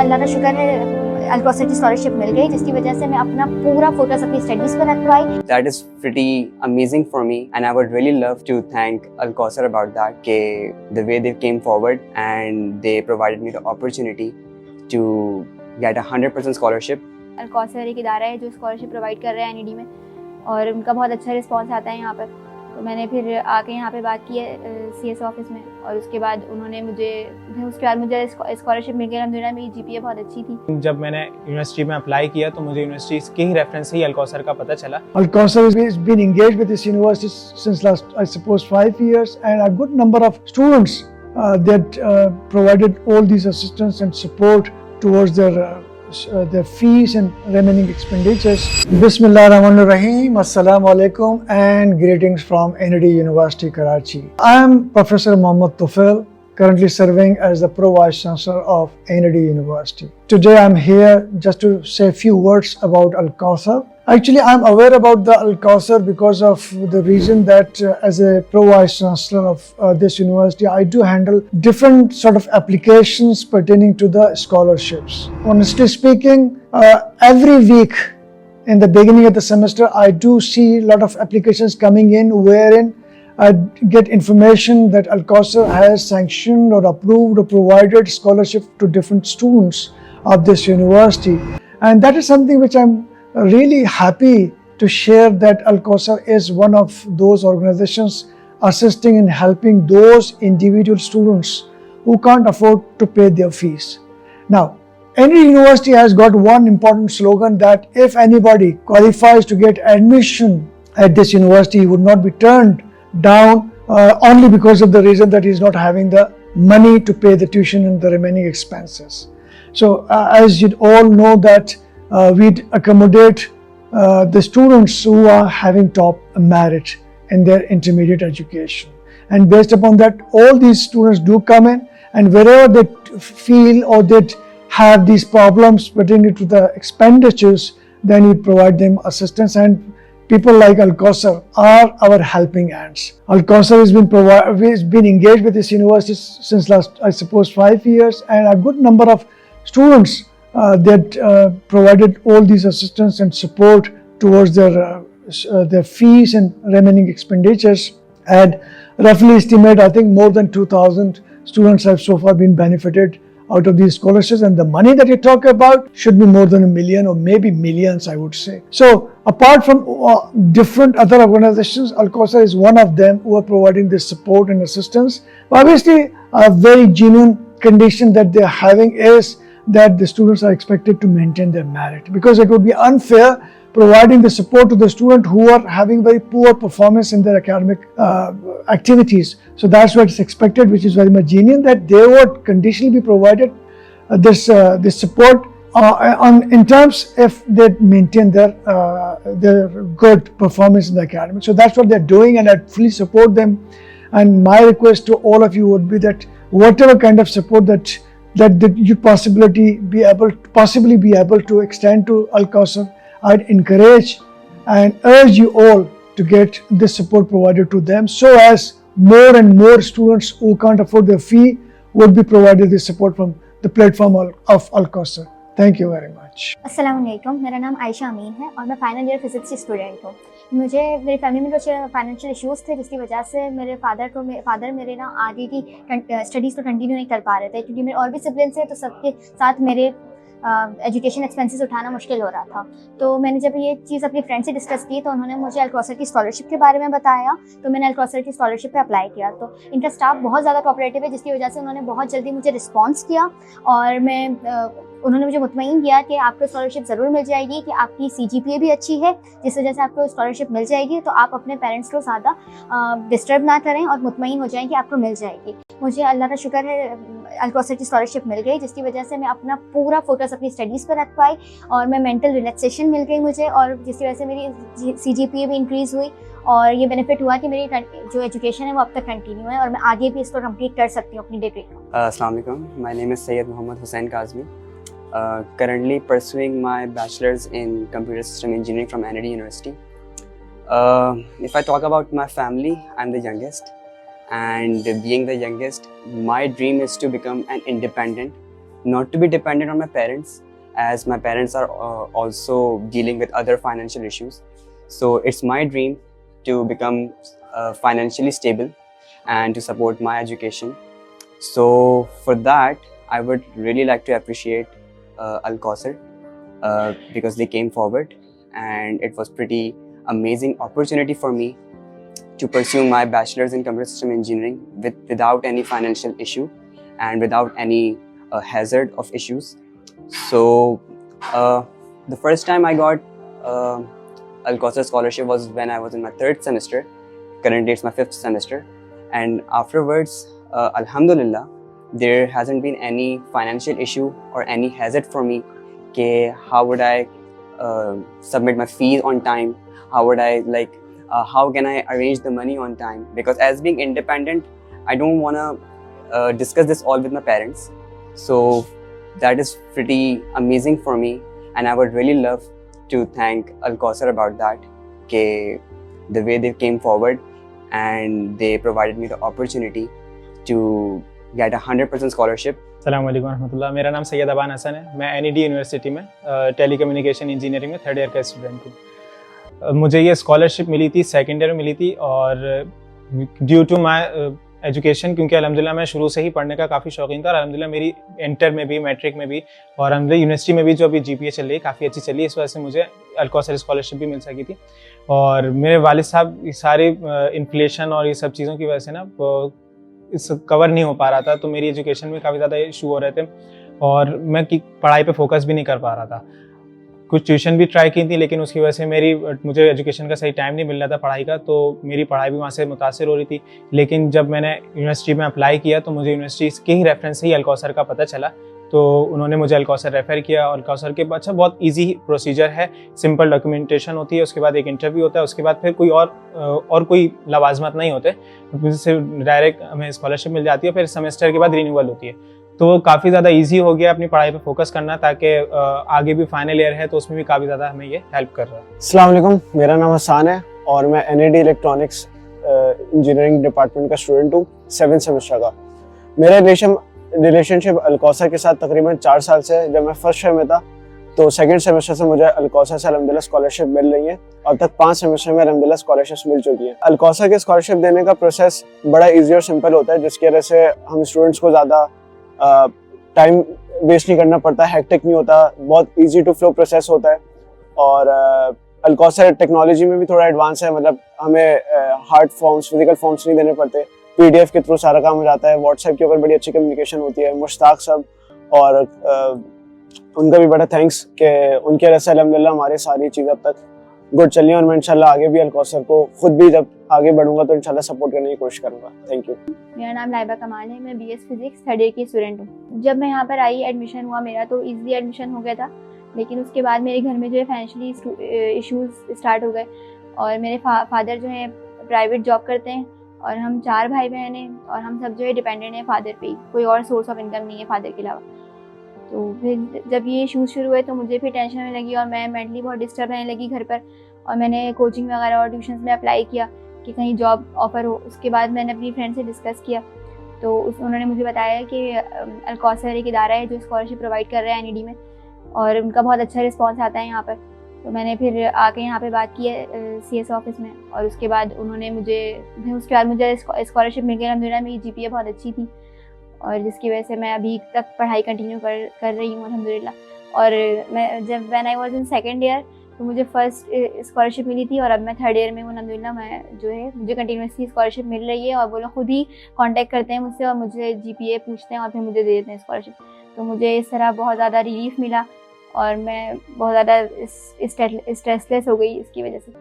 अल्लाह का शुक्र है अल-कौसर की स्कॉलरशिप मिल गई, जिसकी वजह से मैं अपना पूरा फोकस अपनी स्टडीज पर रख पाई। That is pretty amazing for me, and I would really love to thank Al-Kausar about that. The way they came forward and they provided me the opportunity to get a 100% scholarship. अल-कौसर एक इदारा है जो scholarship provide कर रहा है NED में, और उनका बहुत अच्छा रिस्पांस आता है यहाँ पर। तो मैंने फिर आके यहाँ पे बात की है सीएस ऑफिस में, और उसके बाद मुझे स्कॉलरशिप मिल गई। अल्हम्दुलिल्लाह मेरी जीपीए बहुत अच्छी थी। जब मैंने यूनिवर्सिटी में अप्लाई किया तो मुझे यूनिवर्सिटी के ही रेफरेंस से ही अल-कौसर का पता चला। Al-Kausar has been engaged with this university since last, I suppose, 5 years, and a good number of students that provided all these assistance and support towards their fees and remaining expenditures. Bismillahirrahmanirrahim. Assalamu alaikum and greetings from NED University Karachi. I am Professor Mohammad Tufail, currently serving as the Pro Vice Chancellor of NED University. Today I am here just to say a few words about Al-Kausar. Actually, I am aware about the Al-Kausar because of the reason that as a Pro Vice Chancellor of this university, I do handle different sort of applications pertaining to the scholarships. Honestly speaking, every week in the beginning of the semester, I do see a lot of applications coming in wherein I get information that Al-Kausar has sanctioned or approved or provided scholarship to different students of this university. And that is something which I'm really happy to share, that Al-Kausar is one of those organizations assisting and helping those individual students who can't afford to pay their fees. Now, any university has got one important slogan that if anybody qualifies to get admission at this university, he would not be turned down only because of the reason that he is not having the money to pay the tuition and the remaining expenses. So as you all know that we accommodate the students who are having top merit in their intermediate education, and based upon that all these students do come in, and wherever they feel or they have these problems pertaining to the expenditures, then we provide them assistance, and people like Al-Kausar are our helping hands. Al-Kausar has been engaged with this university since last, I suppose, 5 years, and a good number of students that provided all these assistance and support towards their fees and remaining expenditures, and roughly estimate, I think more than 2,000 students have so far been benefited out of these scholarships, and the money that you talk about should be more than 1 million or maybe millions, I would say. So apart from different other organizations, Al-Kausar is one of them who are providing this support and assistance. But obviously, a very genuine condition that they are having is that the students are expected to maintain their merit, because it would be unfair providing the support to the student who are having very poor performance in their academic activities. So that's what is expected, which is very much genuine, that they would conditionally be provided this support in terms if they maintain their good performance in the academic. So that's what they're doing, and I fully support them. And my request to all of you would be that whatever kind of support that you possibly be able to extend to Al-Kausar, I'd encourage and urge you all to get this support provided to them, so as more and more students who can't afford their fee would be provided this support from the platform of Al-Kausar. Thank you very much. अस्सलाम वालेकुम, मेरा नाम आयशा अमीन है और मैं final year physics की student हूँ। मेरी फैमिली में कुछ फाइनेंशियल इश्यूज़ थे, जिसकी वजह से मेरे फादर मेरे ना आगे की स्टडीज़ को कंटिन्यू नहीं कर पा रहे थे, क्योंकि मेरे और भी सिबलिंग्स हैं, तो सबके साथ मेरे एजुकेशन एक्सपेंसेस उठाना मुश्किल हो रहा था। तो मैंने जब ये चीज़ अपनी फ्रेंड से डिस्कस की, तो उन्होंने मुझे अल-कौसर की स्कॉलरशिप के बारे में बताया, तो मैंने अल-कौसर की स्कॉलरशिप पे अप्लाई किया। तो इनका स्टाफ बहुत ज़्यादा कोऑपरेटिव है, जिसकी वजह से उन्होंने बहुत जल्दी मुझे रिस्पॉन्स किया, और उन्होंने मुझे मुतमईन किया कि आपको स्कॉलरशिप ज़रूर मिल जाएगी, कि आपकी CGPA भी अच्छी है, जिस वजह से आपको स्कॉलरशिप मिल जाएगी। तो आप अपने पेरेंट्स को ज़्यादा डिस्टर्ब ना करें और मुतमईन हो जाएं कि आपको मिल जाएगी। मुझे अल्लाह का शुक्र है अल-कौसर की स्कॉलरशिप मिल गई, जिसकी वजह से मैं अपना पूरा फोकस अपनी स्टडीज़ पर रख पाई, और मैं मेंटल रिलैक्सेशन मिल गई मुझे, और जिसकी वजह से मेरी CGPA भी इंक्रीज़ हुई, और ये बेनिफिट हुआ कि मेरी जो एजुकेशन है वो अब तक कंटिन्यू है, और मैं आगे भी इसको कंप्लीट कर सकती हूँ अपनी डिग्री को। Assalamu alaikum. My name is Sayyid Mohammad Hussain Kazmi. Currently pursuing my bachelor's in computer system engineering from NED University. If I talk about my family, I'm the youngest, and being the youngest, my dream is to become an independent not to be dependent on my parents, as my parents are also dealing with other financial issues. So it's my dream to become financially stable and to support my education. So for that, I would really like to appreciate Al Kausar because they came forward, and it was pretty amazing opportunity for me to pursue my bachelor's in computer system engineering without any financial issue and without any hazard of issues. So the first time I got Al Kausar scholarship was when I was in my 3rd semester. Currently it's my 5th semester, and afterwards alhamdulillah there hasn't been any financial issue or any hazard for me. How would I submit my fees on time? How would I how can I arrange the money on time? Because as being independent, I don't want to discuss this all with my parents. So that is pretty amazing for me, and I would really love to thank Al Kausar about that. The way they came forward and they provided me the opportunity to get 100% scholarship. अस्सलाम वालेकुम रहमतुल्लाह। मेरा नाम सैयद अबान हसन है। मैं NED university में telecommunication engineering में 3rd year का स्टूडेंट हूँ। मुझे ये स्कॉलरशिप मिली थी 2nd ईयर में मिली थी, और ड्यू टू माय एजुकेशन, क्योंकि अल्हम्दुलिल्लाह मैं शुरू से ही पढ़ने का काफ़ी शौकीन था, और अल्हम्दुलिल्लाह मेरी इंटर में भी, मैट्रिक में भी, और अल्हम्दुलिल्लाह यूनिवर्सिटी में भी जो अभी जीपीए चल रही है काफ़ी अच्छी चल रही है, इस वजह से मुझे अल कौसर स्कॉलरशिप भी मिल सकी थी। और मेरे वालिद साहब सारे इन्फ्लेशन और ये सब चीज़ों की वजह से ना इस कवर नहीं हो पा रहा था, तो मेरी एजुकेशन में काफ़ी ज़्यादा इशू हो रहे थे, और मैं पढ़ाई पे फोकस भी नहीं कर पा रहा था। कुछ ट्यूशन भी ट्राई की थी, लेकिन उसकी वजह से मुझे एजुकेशन का सही टाइम नहीं मिल रहा था पढ़ाई का, तो मेरी पढ़ाई भी वहाँ से मुतासिर हो रही थी। लेकिन जब मैंने यूनिवर्सिटी में अप्लाई किया तो मुझे यूनिवर्सिटी के ही रेफरेंस से ही अल कौसर का पता चला, तो उन्होंने मुझे अल कौसर रेफ़र किया। अल कौसर के अच्छा बहुत इजी प्रोसीजर है, सिंपल डॉक्यूमेंटेशन होती है, उसके बाद एक इंटरव्यू होता है, उसके बाद फिर कोई और कोई लवाजमत नहीं होते, जिससे डायरेक्ट हमें स्कॉलरशिप मिल जाती है, फिर सेमेस्टर के बाद रिन्यूअल होती है। तो काफ़ी ज़्यादा इजी हो गया अपनी पढ़ाई पे फोकस करना, ताकि आगे भी फाइनल ईयर है तो उसमें भी काफ़ी ज़्यादा हमें ये हेल्प कर रहा है। अस्सलाम वालेकुम, मेरा नाम हसान है और मैं एनईडी इलेक्ट्रॉनिक्स इंजीनियरिंग डिपार्टमेंट का स्टूडेंट हूँ 7th सेमेस्टर का। मेरा रिलेशनशिप अल कौसर के साथ तकरीबन 4 साल से है। जब मैं फर्स्ट ईयर में था तो 2nd सेमेस्टर से मुझे अल कौसर से अल्हम्दुलिल्लाह स्कॉलरशिप मिल रही है। अब तक 5 सेमेस्टर में अल्हम्दुलिल्लाह स्कॉलरशिप मिल चुकी है। अल कौसर के स्कॉलरशिप देने का प्रोसेस बड़ा ईजी और सिंपल होता है, जिसकी वजह से हम स्टूडेंट्स को ज़्यादा टाइम वेस्ट नहीं करना पड़ता, हेक्टिक नहीं होता, बहुत ईजी टू फ्लो प्रोसेस होता है। और अल कौसर टेक्नोलॉजी में भी थोड़ा एडवांस है, मतलब हमें हार्ड फॉर्म्स, फिजिकल फॉर्म्स नहीं देने पड़ते, पीडीएफ के थ्रू सारा काम हो जाता है। व्हाट्सएप के ऊपर बड़ी अच्छी कम्युनिकेशन होती है। मुश्ताक साहब और उनका भी बड़ा थैंक्स कि उनके वजह से अल्हम्दुलिल्लाह हमारी सारी चीज़ें अब तक गुड चल रही हैं, और मैं इंशाल्लाह आगे भी अल कौसर को खुद भी जब आगे बढ़ूंगा तो इंशाल्लाह सपोर्ट करने की कोशिश करूंगा। Thank you. मेरा नाम लाइबा कमाल है, मैं बीएस फिजिक्स 3rd ईयर की स्टूडेंट हूँ। जब मैं यहाँ पर आई, एडमिशन हुआ मेरा, तो ईजिली एडमिशन हो गया था, लेकिन उसके बाद मेरे घर में जो है फाइनेंशियली इश्यूज स्टार्ट हो गए, और मेरे फादर जो है प्राइवेट जॉब करते हैं, और हम 4 भाई बहन हैं, और हम सब जो है डिपेंडेंट हैं फादर पे ही, कोई और सोर्स ऑफ इनकम नहीं है फादर के अलावा। तो फिर जब ये इशूज़ शुरू हुए तो मुझे फिर टेंशन होने लगी, और मैं मेंटली बहुत डिस्टर्ब रहने लगी घर पर, और मैंने कोचिंग वगैरह और ट्यूशन्स में अप्लाई किया कि कहीं जॉब ऑफ़र हो। उसके बाद मैंने अपनी फ्रेंड से डिस्कस किया, तो उन्होंने मुझे बताया कि अल कौसर एक इदारा है जो स्कॉलरशिप प्रोवाइड कर रहा है एनईडी में, और उनका बहुत अच्छा रिस्पॉन्स आता है यहाँ पर। तो मैंने फिर आके यहाँ पे बात की है सीएस ऑफिस में, और उसके बाद मुझे स्कॉलरशिप मिल गई। अल्हम्दुलिल्लाह मेरी जीपीए बहुत अच्छी थी, और जिसकी वजह से मैं अभी तक पढ़ाई कंटिन्यू कर रही हूँ अल्हम्दुलिल्लाह। और मैं जब when I was in 2nd year तो मुझे फर्स्ट स्कॉलरशिप मिली थी, और अब मैं 3rd ईयर में हूँ अल्हम्दुलिल्लाह। मैं जो है मुझे कंटिन्यूसली स्कॉलरशिप मिल रही है, और वो लोग खुद ही कांटेक्ट करते हैं मुझसे और मुझे जीपीए पूछते हैं और फिर मुझे दे देते हैं स्कॉलरशिप। तो मुझे इस तरह बहुत ज़्यादा रिलीफ मिला, और मैं बहुत ज़्यादा स्ट्रेसलेस हो गई इसकी वजह से।